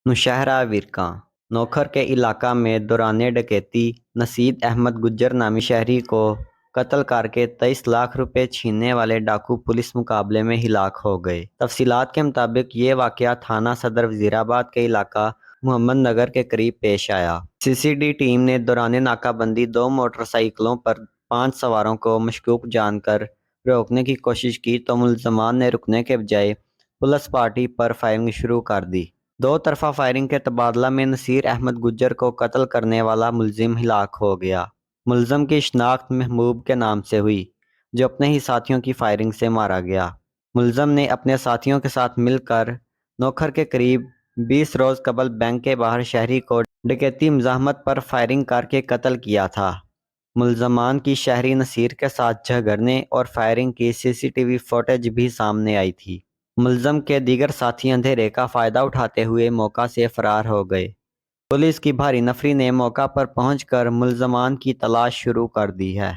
नौशहरा विरका नौखर के इलाका में दौरान डकैती नसीद अहमद गुज्जर नामी शहरी को कत्ल करके 23 लाख रुपए छीनने वाले डाकू पुलिस मुकाबले में हिलाक हो गए। तफसीलात के मुताबिक ये वाकया थाना सदर वजीराबाद के इलाका मोहम्मद नगर के करीब पेश आया। सीसीडी टीम ने दौरान नाकाबंदी 2 मोटरसाइकिलों पर 5 सवारों को मशकूक जानकर रोकने की कोशिश की तो मुलजमान ने रुकने के बजाय पुलिस पार्टी पर फायरिंग शुरू कर दी। 2 तरफा फायरिंग के तबादला में नसीर अहमद गुज्जर को कत्ल करने वाला मुलजिम हिलाक हो गया। मुलजम की शनाख्त महबूब के नाम से हुई, जो अपने ही साथियों की फायरिंग से मारा गया। मुलजम ने अपने साथियों के साथ मिलकर नौखर के करीब 20 रोज कबल बैंक के बाहर शहरी को डकैती मज़ाहमत पर फायरिंग करके कत्ल किया था। मुलजमान की शहरी नसीर के साथ झगड़ने और फायरिंग की सीसीटीवी फुटेज भी सामने आई थी। मुलजम के दीगर साथी अंधेरे का फ़ायदा उठाते हुए मौका से फ़रार हो गए। पुलिस की भारी नफरी ने मौका पर पहुंचकर मुलजमान की तलाश शुरू कर दी है।